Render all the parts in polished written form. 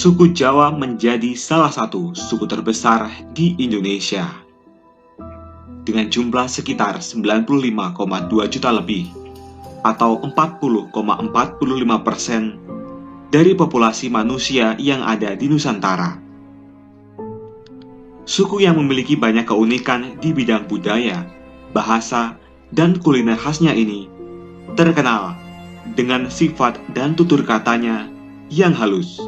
Suku Jawa menjadi salah satu suku terbesar di Indonesia, dengan jumlah sekitar 95,2 juta lebih, atau 40,45% dari populasi manusia yang ada di Nusantara. Suku yang memiliki banyak keunikan di bidang budaya, bahasa, dan kuliner khasnya ini terkenal dengan sifat dan tutur katanya yang halus.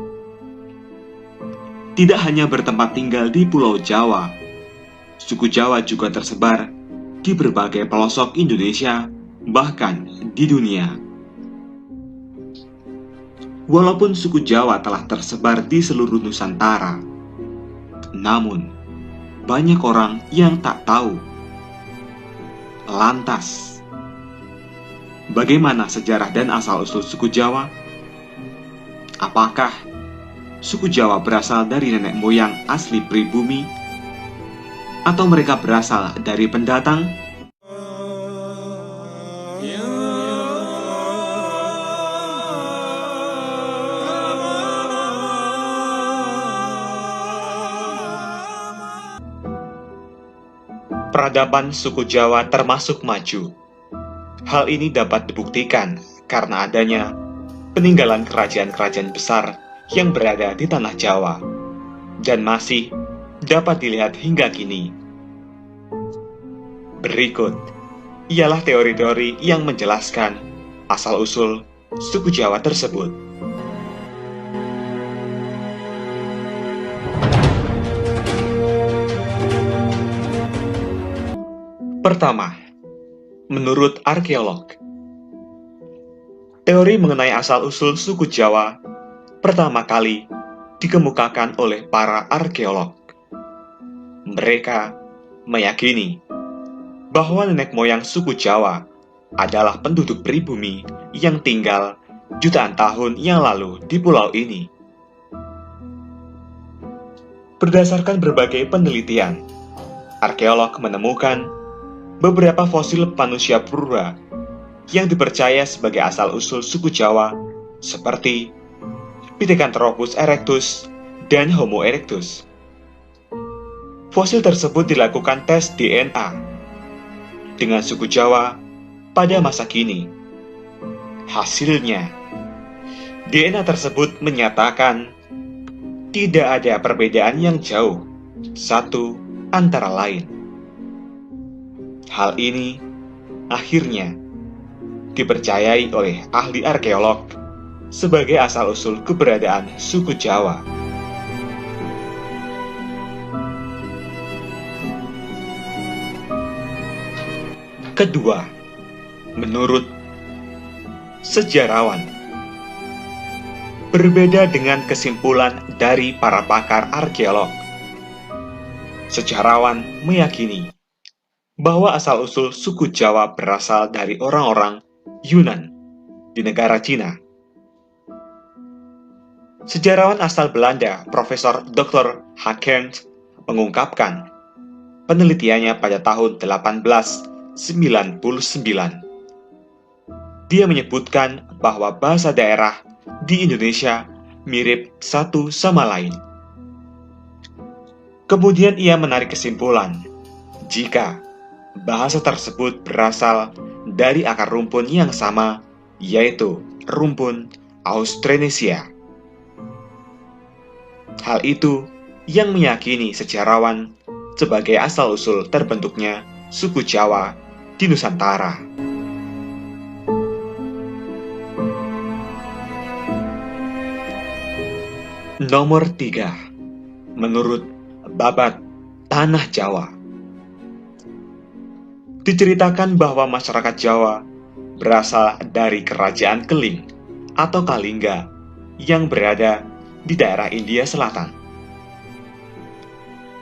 Tidak hanya bertempat tinggal di Pulau Jawa, suku Jawa juga tersebar di berbagai pelosok Indonesia, bahkan di dunia. Walaupun suku Jawa telah tersebar di seluruh Nusantara, namun banyak orang yang tak tahu. Lantas, bagaimana sejarah dan asal-usul suku Jawa? Apakah suku Jawa berasal dari nenek moyang asli pribumi, atau mereka berasal dari pendatang? Peradaban suku Jawa termasuk maju. Hal ini dapat dibuktikan karena adanya peninggalan kerajaan-kerajaan besar yang berada di tanah Jawa dan masih dapat dilihat hingga kini. Berikut ialah teori-teori yang menjelaskan asal-usul suku Jawa tersebut. Pertama, menurut arkeolog, teori mengenai asal-usul suku Jawa pertama kali dikemukakan oleh para arkeolog. Mereka meyakini bahwa nenek moyang suku Jawa adalah penduduk pribumi yang tinggal jutaan tahun yang lalu di pulau ini. Berdasarkan berbagai penelitian, arkeolog menemukan beberapa fosil manusia purba yang dipercaya sebagai asal-usul suku Jawa seperti Pithecanthropus erectus dan Homo erectus. Fosil tersebut dilakukan tes DNA dengan suku Jawa pada masa kini. Hasilnya, DNA tersebut menyatakan tidak ada perbedaan yang jauh satu antara lain. Hal ini akhirnya dipercayai oleh ahli arkeolog sebagai asal-usul keberadaan suku Jawa. Kedua, menurut sejarawan, berbeda dengan kesimpulan dari para pakar arkeolog. Sejarawan meyakini bahwa asal-usul suku Jawa berasal dari orang-orang Yunan di negara Cina. Sejarawan asal Belanda, Profesor Dr. Hackert, mengungkapkan penelitiannya pada tahun 1899. Dia menyebutkan bahwa bahasa daerah di Indonesia mirip satu sama lain. Kemudian ia menarik kesimpulan jika bahasa tersebut berasal dari akar rumpun yang sama, yaitu rumpun Austronesia. Hal itu yang meyakini sejarawan sebagai asal-usul terbentuknya suku Jawa di Nusantara. Nomor 3. Menurut Babat Tanah Jawa, diceritakan bahwa masyarakat Jawa berasal dari Kerajaan Keling atau Kalingga yang berada di daerah India Selatan.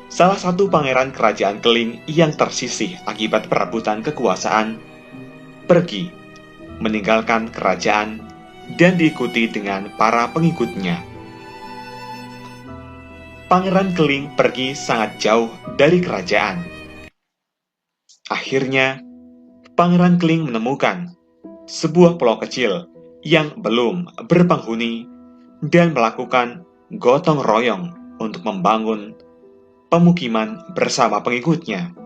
Salah satu pangeran Kerajaan Keling yang tersisih akibat perebutan kekuasaan pergi meninggalkan kerajaan dan diikuti dengan para pengikutnya. Pangeran Keling pergi sangat jauh dari kerajaan. Akhirnya, Pangeran Keling menemukan sebuah pulau kecil yang belum berpenghuni dan melakukan gotong royong untuk membangun pemukiman bersama pengikutnya,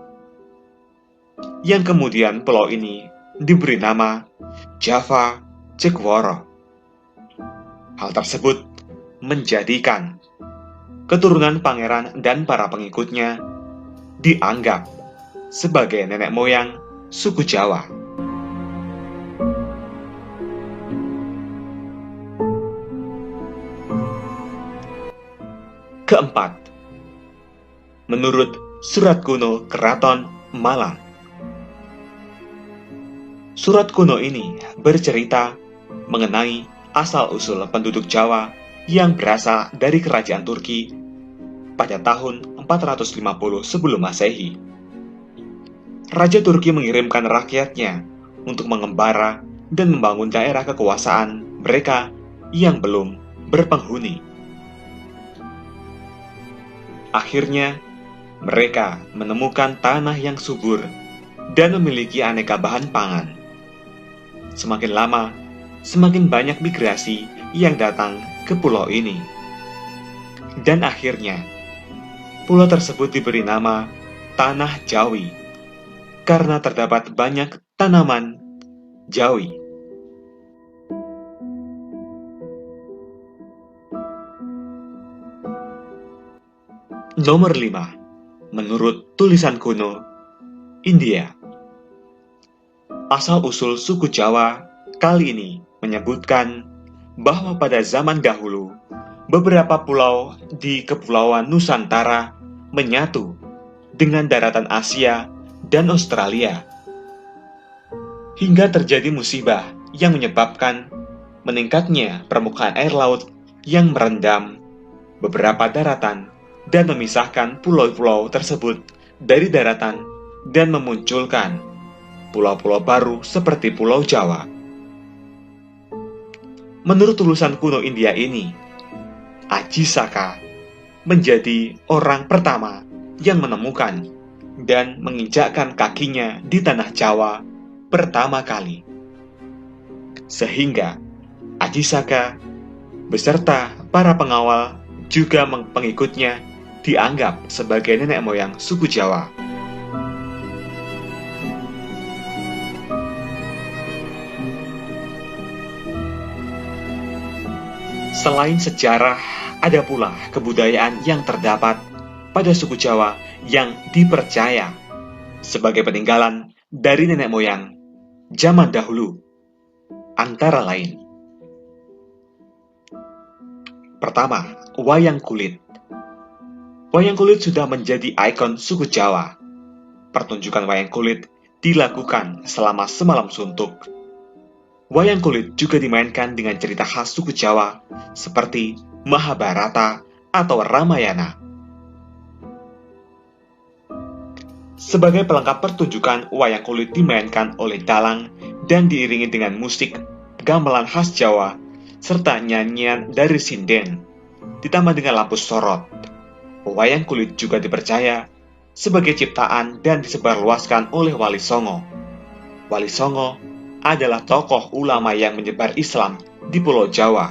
yang kemudian pulau ini diberi nama Java Cekuwara. Hal tersebut menjadikan keturunan pangeran dan para pengikutnya dianggap sebagai nenek moyang suku Jawa. Keempat, menurut Surat Kuno Keraton Malang. Surat kuno ini bercerita mengenai asal-usul penduduk Jawa yang berasal dari kerajaan Turki pada tahun 450 sebelum Masehi. Raja Turki mengirimkan rakyatnya untuk mengembara dan membangun daerah kekuasaan mereka yang belum berpenghuni. Akhirnya, mereka menemukan tanah yang subur dan memiliki aneka bahan pangan. Semakin lama, semakin banyak migrasi yang datang ke pulau ini. Dan akhirnya, pulau tersebut diberi nama Tanah Jawi, karena terdapat banyak tanaman Jawi. Nomor 5. Menurut tulisan kuno, India. Asal-usul suku Jawa kali ini menyebutkan bahwa pada zaman dahulu, beberapa pulau di Kepulauan Nusantara menyatu dengan daratan Asia dan Australia, hingga terjadi musibah yang menyebabkan meningkatnya permukaan air laut yang merendam beberapa daratan dan memisahkan pulau-pulau tersebut dari daratan dan memunculkan pulau-pulau baru seperti Pulau Jawa. Menurut tulisan kuno India ini, Aji Saka menjadi orang pertama yang menemukan dan menginjakkan kakinya di tanah Jawa pertama kali. Sehingga Aji Saka beserta para pengawal juga pengikutnya dianggap sebagai nenek moyang suku Jawa. Selain sejarah, ada pula kebudayaan yang terdapat pada suku Jawa yang dipercaya sebagai peninggalan dari nenek moyang zaman dahulu, antara lain. Pertama, wayang kulit. Wayang kulit sudah menjadi ikon suku Jawa. Pertunjukan wayang kulit dilakukan selama semalam suntuk. Wayang kulit juga dimainkan dengan cerita khas suku Jawa seperti Mahabharata atau Ramayana. Sebagai pelengkap pertunjukan, wayang kulit dimainkan oleh dalang dan diiringi dengan musik, gamelan khas Jawa, serta nyanyian dari sinden, ditambah dengan lampu sorot. Wayang kulit juga dipercaya sebagai ciptaan dan disebarluaskan oleh Wali Songo. Wali Songo adalah tokoh ulama yang menyebar Islam di Pulau Jawa.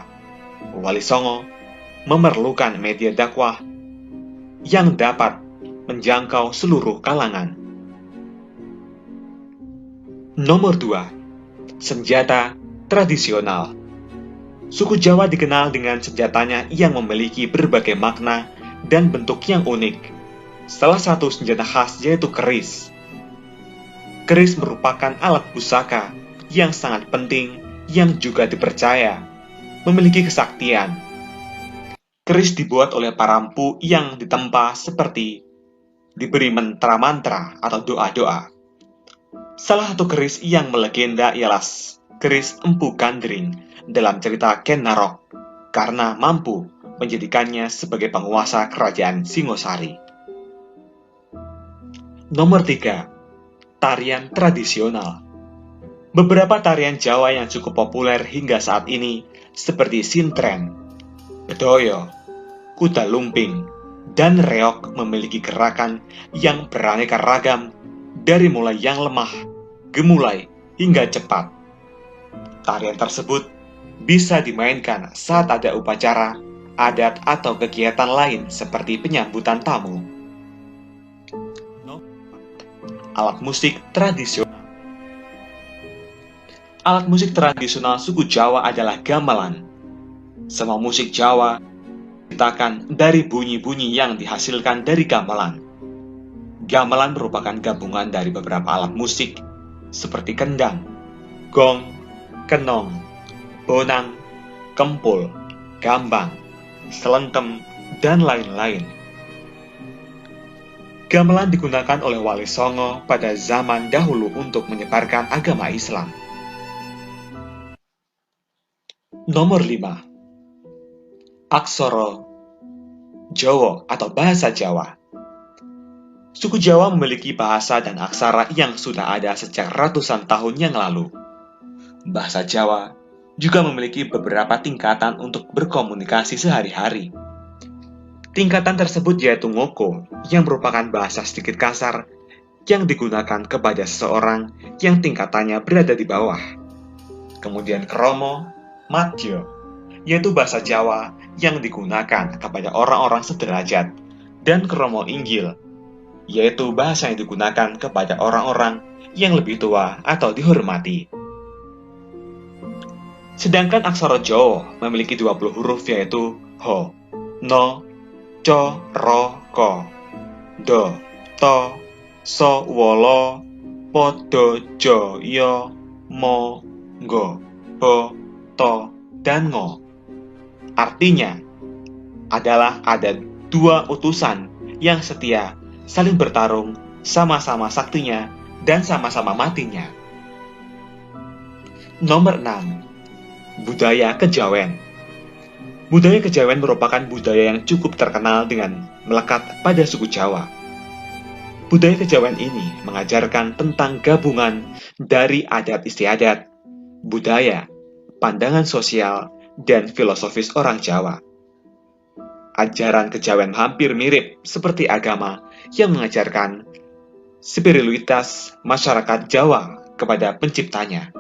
Wali Songo memerlukan media dakwah yang dapat menjangkau seluruh kalangan. Nomor 2. Senjata tradisional. Suku Jawa dikenal dengan senjatanya yang memiliki berbagai makna dan bentuk yang unik. Salah satu senjata khas yaitu keris. Keris merupakan alat pusaka yang sangat penting yang juga dipercaya memiliki kesaktian. Keris dibuat oleh para empu yang ditempa seperti diberi mantra-mantra atau doa-doa. Salah satu keris yang melegenda ialah keris Empu Gandring dalam cerita Ken Narok, karena mampu menjadikannya sebagai penguasa kerajaan Singosari. Nomor 3. Tarian tradisional. Beberapa tarian Jawa yang cukup populer hingga saat ini seperti sintren, bedoyo, kuda lumping, dan reog memiliki gerakan yang beraneka ragam dari mulai yang lemah, gemulai, hingga cepat. Tarian tersebut bisa dimainkan saat ada upacara adat atau kegiatan lain seperti penyambutan tamu. Alat musik tradisional. Alat musik tradisional suku Jawa adalah gamelan. Semua musik Jawa diciptakan dari bunyi-bunyi yang dihasilkan dari gamelan. Gamelan merupakan gabungan dari beberapa alat musik seperti kendang, gong, kenong, bonang, kempul, gambang, selentem, dan lain-lain. Gamelan digunakan oleh Wali Songo pada zaman dahulu untuk menyebarkan agama Islam. Nomor 5. Aksara Jawa atau bahasa Jawa. Suku Jawa memiliki bahasa dan aksara yang sudah ada sejak ratusan tahun yang lalu. Bahasa Jawa juga memiliki beberapa tingkatan untuk berkomunikasi sehari-hari. Tingkatan tersebut yaitu ngoko, yang merupakan bahasa sedikit kasar yang digunakan kepada seseorang yang tingkatannya berada di bawah. Kemudian kromo, matyo, yaitu bahasa Jawa yang digunakan kepada orang-orang sederajat, dan kromo inggil, yaitu bahasa yang digunakan kepada orang-orang yang lebih tua atau dihormati. Sedangkan aksara Jawa memiliki 20 huruf yaitu ho, no, co, ro, ko, do, to, so, wolo, podo, jo, yo, mo, go, bo, to, dan ngo. Artinya adalah ada dua utusan yang setia saling bertarung, sama-sama saktinya dan sama-sama matinya. Nomor 6. Budaya Kejawen. Budaya Kejawen merupakan budaya yang cukup terkenal dengan melekat pada suku Jawa. Budaya Kejawen ini mengajarkan tentang gabungan dari adat istiadat, budaya, pandangan sosial, dan filosofis orang Jawa. Ajaran Kejawen hampir mirip seperti agama yang mengajarkan spiritualitas masyarakat Jawa kepada penciptanya.